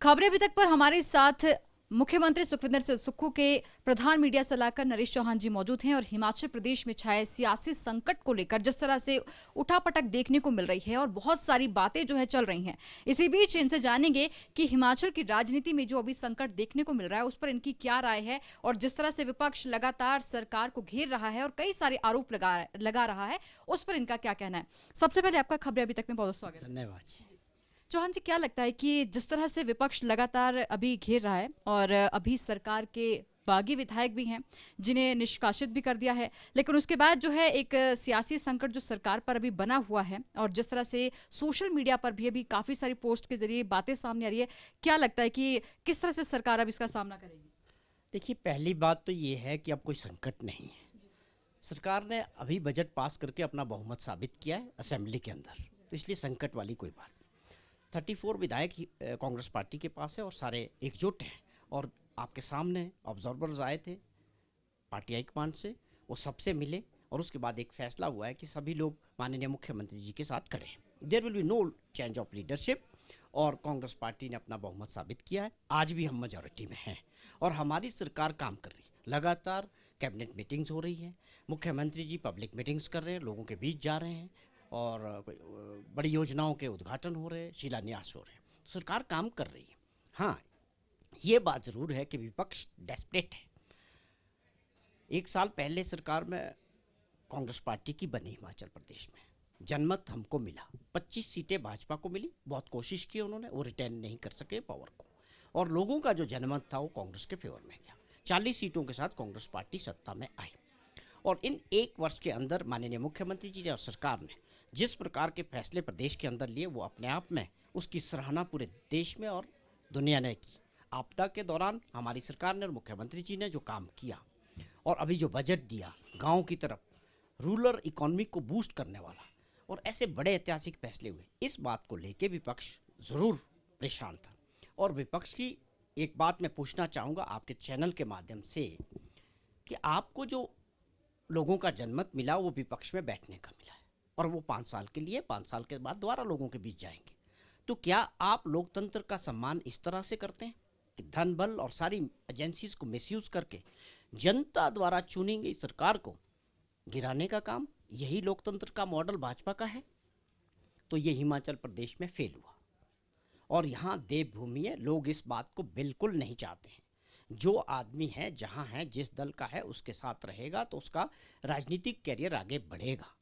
खबरें अभी तक पर हमारे साथ मुख्यमंत्री सुखविंदर सिंह सुक्खू के प्रधान मीडिया सलाहकार नरेश चौहान जी मौजूद हैं और हिमाचल प्रदेश में छाए सियासी संकट को लेकर जिस तरह से उठापटक देखने को मिल रही है और बहुत सारी बातें जो है चल रही हैं, इसी बीच इनसे जानेंगे कि हिमाचल की राजनीति में जो अभी संकट देखने को मिल रहा है उस पर इनकी क्या राय है और जिस तरह से विपक्ष लगातार सरकार को घेर रहा है और कई सारे आरोप लगा रहा है उस पर इनका क्या कहना है। सबसे पहले आपका खबरें अभी तक में बहुत स्वागत है। धन्यवाद। चौहान जी, क्या लगता है कि जिस तरह से विपक्ष लगातार अभी घेर रहा है और अभी सरकार के बागी विधायक भी हैं जिन्हें निष्कासित भी कर दिया है, लेकिन उसके बाद जो है एक सियासी संकट जो सरकार पर अभी बना हुआ है और जिस तरह से सोशल मीडिया पर भी अभी काफी सारी पोस्ट के जरिए बातें सामने आ रही है, क्या लगता है कि किस तरह से सरकार अब इसका सामना करेगी? देखिए, पहली बात तो ये है कि अब कोई संकट नहीं है। सरकार ने अभी बजट पास करके अपना बहुमत साबित किया है असेंबली के अंदर, तो इसलिए संकट वाली कोई बात नहीं। 34 विधायक कांग्रेस पार्टी के पास है और सारे एकजुट हैं। और आपके सामने ऑब्जर्वर्स आए थे पार्टी हाईकमान से, वो सबसे मिले और उसके बाद एक फैसला हुआ है कि सभी लोग माननीय मुख्यमंत्री जी के साथ खड़े हैं। There will be no change of leadership और कांग्रेस पार्टी ने अपना बहुमत साबित किया है। आज भी हम मेजॉरिटी में हैं और हमारी सरकार काम कर रही है। लगातार कैबिनेट मीटिंग्स हो रही है, मुख्यमंत्री जी पब्लिक मीटिंग्स कर रहे हैं, लोगों के बीच जा रहे हैं और बड़ी योजनाओं के उद्घाटन हो रहे हैं, शिलान्यास हो रहे हैं। सरकार काम कर रही है। हाँ, ये बात ज़रूर है कि विपक्ष डेस्परेट है। एक साल पहले सरकार में कांग्रेस पार्टी की बनी हिमाचल प्रदेश में, जनमत हमको मिला, 25 सीटें भाजपा को मिली। बहुत कोशिश की उन्होंने, वो रिटेन नहीं कर सके पावर को, और लोगों का जो जनमत था वो कांग्रेस के फेवर में गया। 40 सीटों के साथ कांग्रेस पार्टी सत्ता में आई और इन एक वर्ष के अंदर माननीय मुख्यमंत्री जी ने और सरकार ने जिस प्रकार के फैसले प्रदेश के अंदर लिए, वो अपने आप में उसकी सराहना पूरे देश में और दुनिया ने की। आपदा के दौरान हमारी सरकार ने और मुख्यमंत्री जी ने जो काम किया और अभी जो बजट दिया गांव की तरफ, रूरल इकोनॉमी को बूस्ट करने वाला, और ऐसे बड़े ऐतिहासिक फैसले हुए, इस बात को लेके विपक्ष ज़रूर परेशान था। और विपक्ष की एक बात मैं पूछना चाहूँगा आपके चैनल के माध्यम से कि आपको जो लोगों का जनमत मिला वो विपक्ष में बैठने का मिला है और वो 5 साल के लिए, 5 साल के बाद दोबारा लोगों के बीच जाएंगे। तो क्या आप लोकतंत्र का सम्मान इस तरह से करते हैं कि धन बल और सारी एजेंसीज को मिसयूज करके जनता द्वारा चुनी गई सरकार को गिराने का काम, यही लोकतंत्र का मॉडल भाजपा का है? तो ये हिमाचल प्रदेश में फेल हुआ और यहाँ देवभूमि है। लोग इस बात को बिल्कुल नहीं चाहते हैं। जो आदमी है, जहाँ है, जिस दल का है, उसके साथ रहेगा तो उसका राजनीतिक कैरियर आगे बढ़ेगा।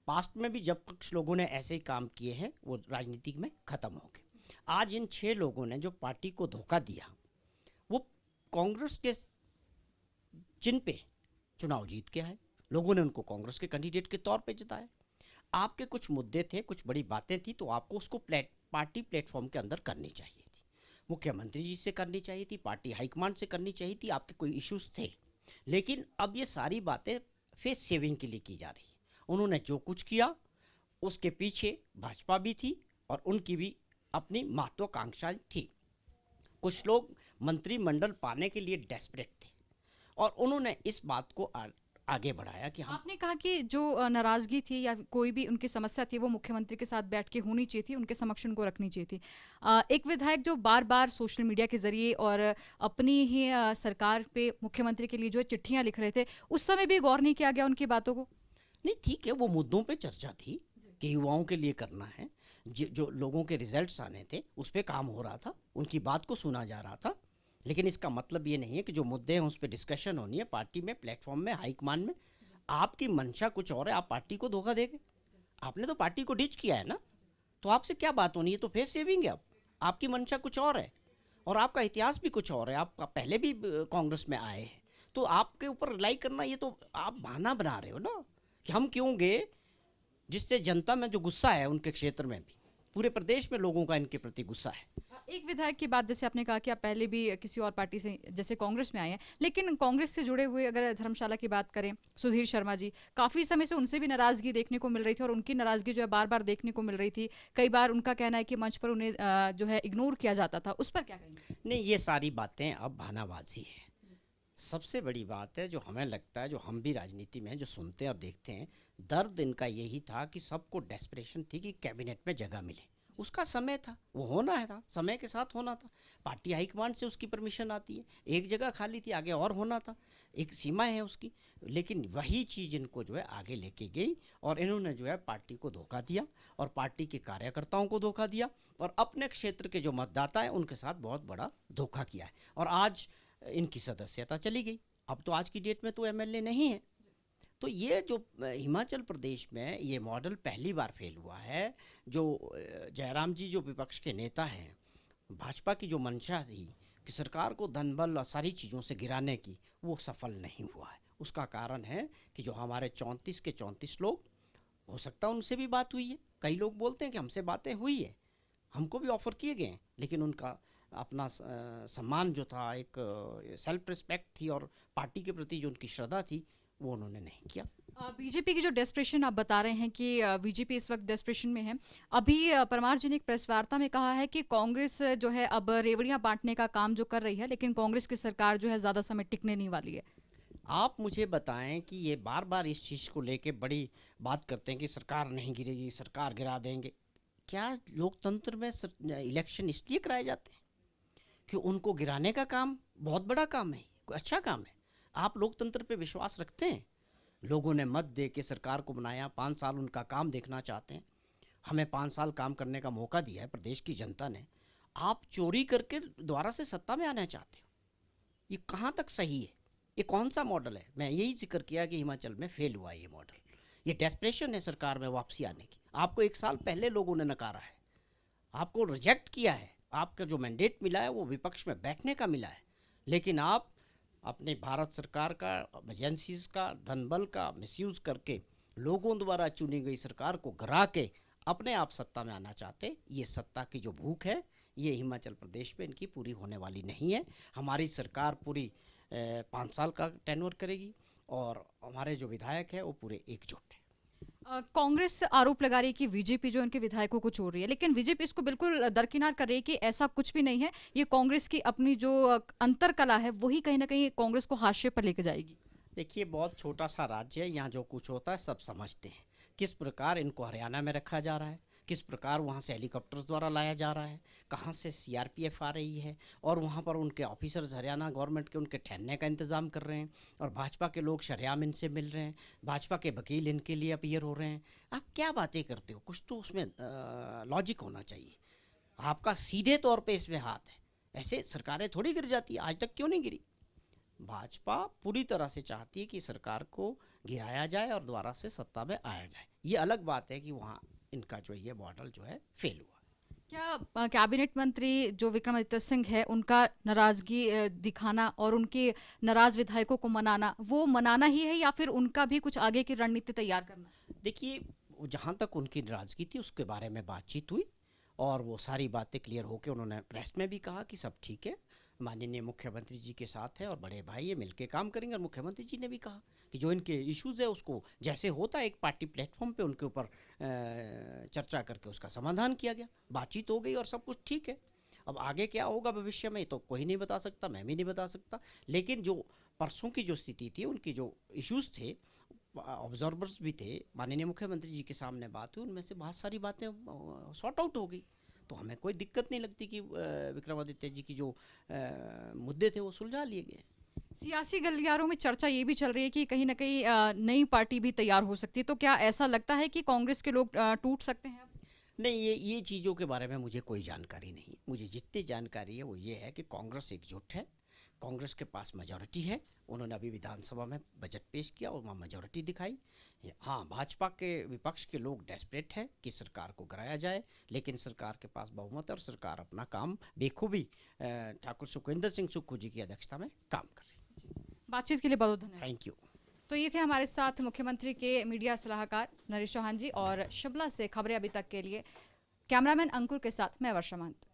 पास्ट में भी जब कुछ लोगों ने ऐसे ही काम किए हैं, वो राजनीति में ख़त्म हो गए। आज इन 6 लोगों ने जो पार्टी को धोखा दिया, वो कांग्रेस के चिन्ह पे चुनाव जीत के आए। लोगों ने उनको कांग्रेस के कैंडिडेट के तौर पे जिताया। आपके कुछ मुद्दे थे, कुछ बड़ी बातें थी, तो आपको उसको पार्टी प्लेटफॉर्म के अंदर करनी चाहिए थी। मुख्यमंत्री जी से करनी चाहिए थी, पार्टी हाईकमान से करनी चाहिए थी। आपके कोई इश्यूज थे, लेकिन अब ये सारी बातें फेस सेविंग के लिए की जा रही है। उन्होंने जो कुछ किया उसके पीछे भाजपा भी थी और उनकी भी अपनी महत्वाकांक्षाएं थी। कुछ लोग मंत्रिमंडल पाने के लिए डेस्परेट थे और उन्होंने इस बात को आगे बढ़ाया कि हम। आपने कहा कि जो नाराजगी थी या कोई भी उनकी समस्या थी वो मुख्यमंत्री के साथ बैठ के होनी चाहिए थी, उनके समक्ष उनको रखनी चाहिए थी। एक विधायक जो बार बार सोशल मीडिया के जरिए और अपनी ही सरकार पे मुख्यमंत्री के लिए जो है चिट्ठियां लिख रहे थे, उस समय भी गौर नहीं किया गया उनकी बातों को? नहीं, ठीक है, वो मुद्दों पे चर्चा थी कि युवाओं के लिए करना है, जो लोगों के रिजल्ट्स आने थे उस पर काम हो रहा था, उनकी बात को सुना जा रहा था। लेकिन इसका मतलब ये नहीं है कि जो मुद्दे हैं उस पर डिस्कशन होनी है पार्टी में, प्लेटफॉर्म में, हाईकमान में। आपकी मंशा कुछ और है, आप पार्टी को धोखा देंगे। आपने तो पार्टी को डिच किया है ना, तो आपसे क्या बात होनी है? तो फेस सेविंग है। अब आपकी मंशा कुछ और है और आपका इतिहास भी कुछ और है। आप पहले भी कांग्रेस में आए हैं, तो आपके ऊपर रिलाई करना, ये तो आप बहाना बना रहे हो ना कि हम क्यों गए। जिससे जनता में जो गुस्सा है उनके क्षेत्र में भी, पूरे प्रदेश में लोगों का इनके प्रति गुस्सा है। एक विधायक की बात, जैसे आपने कहा कि आप पहले भी किसी और पार्टी से जैसे कांग्रेस में आए हैं, लेकिन कांग्रेस से जुड़े हुए अगर धर्मशाला की बात करें, सुधीर शर्मा जी, काफी समय से उनसे भी नाराजगी देखने को मिल रही थी और उनकी नाराजगी जो है बार बार देखने को मिल रही थी। कई बार उनका कहना है कि मंच पर उन्हें जो है इग्नोर किया जाता था, उस पर क्या कहेंगे? नहीं, ये सारी बातें अब बहानाबाजी है। सबसे बड़ी बात है जो हमें लगता है, जो हम भी राजनीति में जो सुनते हैं और देखते हैं, दर्द इनका यही था कि सबको डेस्परेशन थी कि कैबिनेट में जगह मिले उसका समय था, वो होना है था, समय के साथ होना था। पार्टी हाईकमांड से उसकी परमिशन आती है, एक जगह खाली थी, आगे और होना था, एक सीमा है उसकी। लेकिन वही चीज़ इनको जो है आगे लेके गई और इन्होंने जो है पार्टी को धोखा दिया और पार्टी के कार्यकर्ताओं को धोखा दिया और अपने क्षेत्र के जो मतदाता हैं उनके साथ बहुत बड़ा धोखा किया है। और आज इनकी सदस्यता चली गई, अब तो आज की डेट में तो एमएलए नहीं है। तो ये जो हिमाचल प्रदेश में ये मॉडल पहली बार फेल हुआ है। जो जयराम जी जो विपक्ष के नेता हैं, भाजपा की जो मंशा थी कि सरकार को धन बल और सारी चीज़ों से गिराने की, वो सफल नहीं हुआ है। उसका कारण है कि जो हमारे 34 के 34 लोग, हो सकता है उनसे भी बात हुई है। कई लोग बोलते हैं कि हमसे बातें हुई है, हमको भी ऑफ़र किए गए हैं, लेकिन उनका अपना सम्मान जो था, एक सेल्फ रिस्पेक्ट थी और पार्टी के प्रति जो उनकी श्रद्धा थी, वो उन्होंने नहीं किया। बीजेपी की जो डेस्परेशन आप बता रहे हैं कि बीजेपी इस वक्त डेस्परेशन में है। अभी परमार जी ने एक प्रेस वार्ता में कहा है कि कांग्रेस जो है अब रेवड़ियां बांटने का काम जो कर रही है, लेकिन कांग्रेस की सरकार जो है ज़्यादा समय टिकने नहीं वाली है। आप मुझे बताएं कि ये बार बार इस चीज़ को लेके बड़ी बात करते हैं कि सरकार नहीं गिरेगी, सरकार गिरा देंगे। क्या लोकतंत्र में इलेक्शन इसलिए कराए जाते हैं कि उनको गिराने का काम बहुत बड़ा काम है, कोई अच्छा काम है? आप लोकतंत्र पे विश्वास रखते हैं? लोगों ने मत दे के सरकार को बनाया, 5 साल उनका काम देखना चाहते हैं। हमें 5 साल काम करने का मौका दिया है प्रदेश की जनता ने। आप चोरी करके दोबारा से सत्ता में आना चाहते हो, ये कहाँ तक सही है? ये कौन सा मॉडल है? मैं यही जिक्र किया कि हिमाचल में फेल हुआ है ये मॉडल। ये डेस्परेशन है सरकार में वापसी आने की। आपको 1 साल पहले लोगों ने नकारा है, आपको रिजेक्ट किया है, आपका जो मैंडेट मिला है वो विपक्ष में बैठने का मिला है, लेकिन आप अपने भारत सरकार का, एजेंसीज का, धनबल का मिसयूज़ करके लोगों द्वारा चुनी गई सरकार को गिरा के अपने आप सत्ता में आना चाहते। ये सत्ता की जो भूख है, ये हिमाचल प्रदेश में इनकी पूरी होने वाली नहीं है। हमारी सरकार पूरी 5 साल का टेन्योर करेगी और हमारे जो विधायक हैं वो पूरे एकजुट हैं। कांग्रेस आरोप लगा रही है कि बीजेपी जो उनके विधायकों को छोड़ रही है, लेकिन बीजेपी इसको बिल्कुल दरकिनार कर रही है कि ऐसा कुछ भी नहीं है। ये कांग्रेस की अपनी जो अंतर कला है वही कहीं ना कहीं कांग्रेस को हाशिए पर लेके जाएगी। देखिए, बहुत छोटा सा राज्य है, यहाँ जो कुछ होता है सब समझते हैं। किस प्रकार इनको हरियाणा में रखा जा रहा है, किस प्रकार वहाँ से हेलीकॉप्टर्स द्वारा लाया जा रहा है, कहाँ से सीआरपीएफ आ रही है और वहाँ पर उनके ऑफिसर्स हरियाणा गवर्नमेंट के उनके ठहरने का इंतज़ाम कर रहे हैं और भाजपा के लोग शरेआम इनसे मिल रहे हैं, भाजपा के वकील इनके लिए अपीयर हो रहे हैं। आप क्या बातें करते हो? कुछ तो उसमें लॉजिक होना चाहिए। आपका सीधे तौर पर इसमें हाथ है, ऐसे सरकारें थोड़ी गिर जाती है। आज तक क्यों नहीं गिरी? भाजपा पूरी तरह से चाहती है कि सरकार को गिराया जाए और दोबारा से सत्ता में आया जाए। ये अलग बात है कि वहाँ इनका जो ये मॉडल जो है फेल हुआ। क्या कैबिनेट मंत्री जो विक्रमादित्य सिंह है, उनका नाराजगी दिखाना और उनके नाराज विधायकों को मनाना, वो मनाना ही है या फिर उनका भी कुछ आगे की रणनीति तैयार करना? देखिए, जहाँ तक उनकी नाराजगी थी उसके बारे में बातचीत हुई और वो सारी बातें क्लियर होकर उन्होंने प्रेस में भी कहा कि सब ठीक है, माननीय मुख्यमंत्री जी के साथ है और बड़े भाई ये मिलके काम करेंगे। और मुख्यमंत्री जी ने भी कहा कि जो इनके इश्यूज़ है उसको जैसे होता है एक पार्टी प्लेटफॉर्म पे उनके ऊपर चर्चा करके उसका समाधान किया गया, बातचीत हो गई और सब कुछ ठीक है। अब आगे क्या होगा भविष्य में तो कोई नहीं बता सकता, मैं भी नहीं बता सकता। लेकिन जो परसों की जो स्थिति थी, उनकी जो इश्यूज़ थे, ऑब्जर्वर्स भी थे, माननीय मुख्यमंत्री जी के सामने बात हुई, उनमें से बहुत सारी बातें सॉर्ट आउट हो गई। तो हमें कोई दिक्कत नहीं लगती कि विक्रमादित्य जी की जो मुद्दे थे वो सुलझा लिए गए। सियासी गलियारों में चर्चा ये भी चल रही है कि कहीं ना कहीं नई पार्टी भी तैयार हो सकती है, तो क्या ऐसा लगता है कि कांग्रेस के लोग टूट सकते हैं? नहीं, ये चीज़ों के बारे में मुझे कोई जानकारी नहीं। मुझे जितनी जानकारी है वो ये है कि कांग्रेस एकजुट है, कांग्रेस के पास मेजॉरिटी है। उन्होंने अभी विधानसभा में बजट पेश किया और वहाँ मेजॉरिटी दिखाई। हाँ, भाजपा के विपक्ष के लोग डेस्परेट हैं कि सरकार को गिराया जाए, लेकिन सरकार के पास बहुमत है और सरकार अपना काम बेखूबी ठाकुर सुखविंदर सिंह सुक्खू जी की अध्यक्षता में काम कर रही है। बातचीत के लिए बहुत धन्यवाद। Thank you. तो ये थे हमारे साथ मुख्यमंत्री के मीडिया सलाहकार नरेश चौहान जी, और शिमला से खबरें अभी तक के लिए कैमरामैन अंकुर के साथ मैं वर्षा महंत।